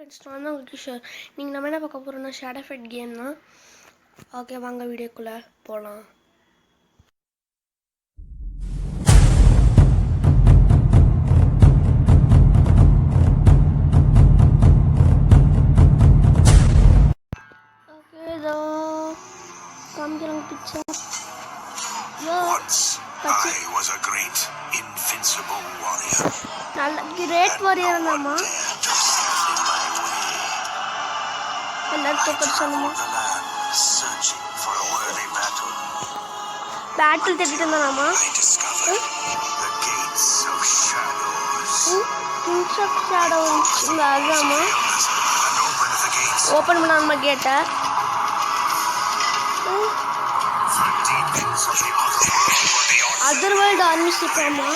Friends, நான் தான் உங்களுக்கு கிஷோர். நீங்கள் நம்ம என்ன பார்க்க போகிறோம்னா ஷேடோ ஃபைட் கேம் தான். ஓகே, வாங்க வீடியோக்குள்ளே போகலாம். ஓகே, இதோ காமிக்கிறாங்க பிக்சர். நல்ல கிரேட் வாரியர் தாம்மா. எல்லாரும் சொல்லுமா பேட்டில் தேடிட்டு இருந்தானாமா. அதுதாம்மா ஓப்பன் பண்ணாமா கேட்டை. அதர் வேர்ல்டு ஆர்மி ஷிப்பாமா.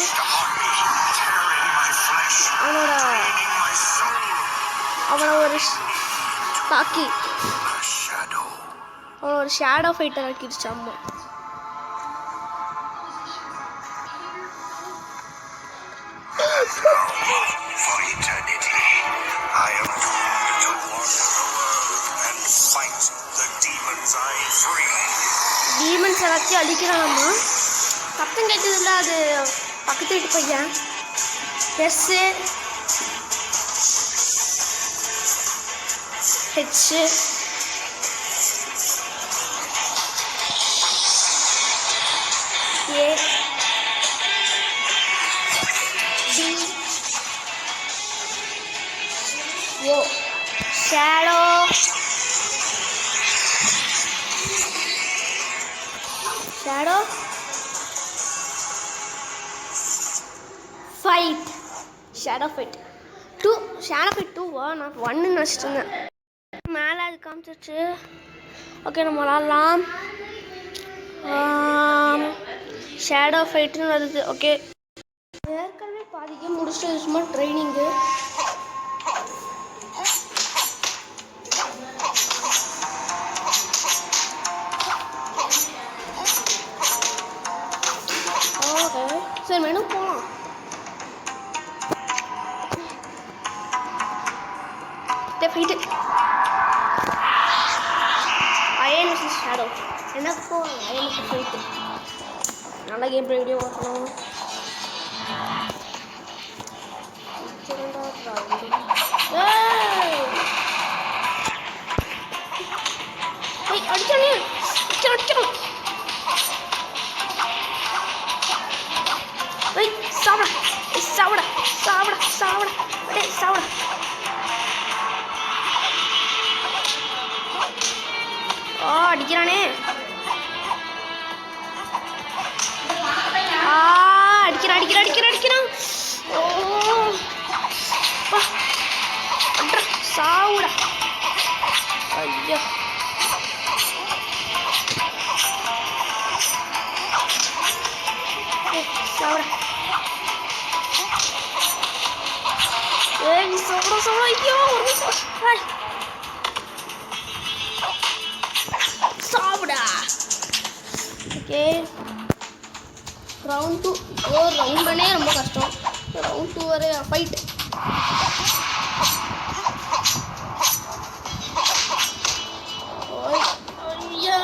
அவனை ஒரு தாக்கி அவனை ஒரு ஷேடோ ஃபைட்டர் ஆக்கிடுச்சாம்மா. டீமன்ஸ் எல்லாத்தையும் அழிக்கிறானாம்மா. சத்தம் கேட்டதில்ல, அது பக்கத்து வீட்டு பையன். S H A D O shadow shadow fight shadow fight 2 shadow fight 2வா? நான் 1ன்னு நினச்சிட்டு இருந்தேன். மேலே அது காமிச்சிச்சு. ஓகே, நம்ம விளாட்லாம். ஷேடோ ஃபைட்டுன்னு வருது. ஓகே, ஏற்கனவே பாதிக்க முடிச்சுட்டு சும்மா ட்ரைனிங்கு. ஓகே, சரி மெனு போகலாம். ஃபைட்டு அயன் vs ஷேடோ. எனக்கும் அயனுக்கு ஃபைட்டு. நல்லா கேம் வீடியோ பார்க்கணும். அடிச்சானே அடிச்சிடும். சாப்பிட சாப்பிட சாப்பிட சாப்பிட சாப்பிட. அடிக்கிறானே. அடிக்கிறான் அடிக்கிறான் அடிக்கிறான் அடிக்கிறான். சாவுடா. ஐயோ, சாவுடா. ஏய் சாப்பிட சாப்பிட. ஐயோ, ஒரு நிமிஷம். சாப்பிடா. Okay, round 2. ரவுண்ட் 1 ரொம்ப கஷ்டம். ரவுண்ட் 2 வரை ஃபைட். ஐயா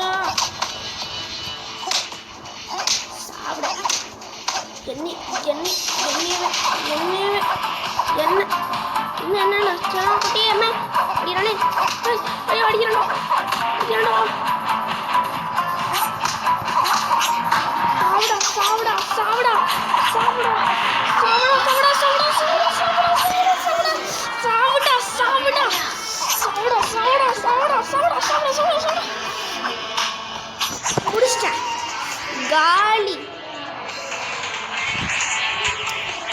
சாப்பிட. எண்ணி எண்ணி எண்ணியவே எண்ணியவே என்ன இன்னும் என்னென்ன குட்டி என்ன அடிக்கிறானே. ஐயோ அடிக்கிறானோ அடிக்கிறானோ. சாவுடா சாவுடா சாவுடா சாவுடா சாவுடா சாவுடா சாவுடா சாவுடா சாவுடா சாவுடா சாவுடா சாவுடா சாவுடா சாவுடா சாவுடா சாவுடா. முடிச்சிட்டேன். காலி.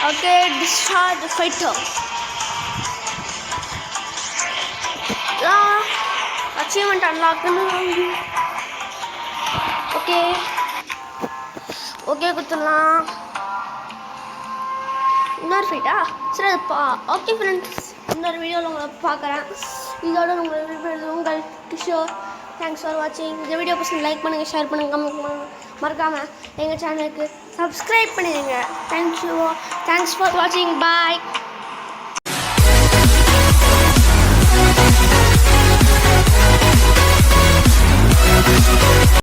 ஓகே, டிஸ்சார்ஜ் தி ஃபைட்டர். அச்சீவ்மெண்ட் அன்லாக்னு. ஓகே ஓகே கொடுத்துடலாம். இன்னொரு ஃபைட்டா? சரி அதுப்பா. ஓகே ஃப்ரெண்ட்ஸ், இன்னொரு வீடியோவில் உங்களை பார்க்குறேன். இதோட உங்கள் கிஷோர். தேங்க்ஸ் ஃபார் வாட்சிங். இந்த வீடியோ பசங்க லைக் பண்ணுங்கள், ஷேர் பண்ணுங்கள், கமெண்ட் பண்ணுங்கள். மறக்காமல் எங்கள் சேனலுக்கு சப்ஸ்கிரைப் பண்ணிடுங்க. தேங்க்யூ. தேங்க்ஸ் ஃபார் வாட்சிங். பாய்.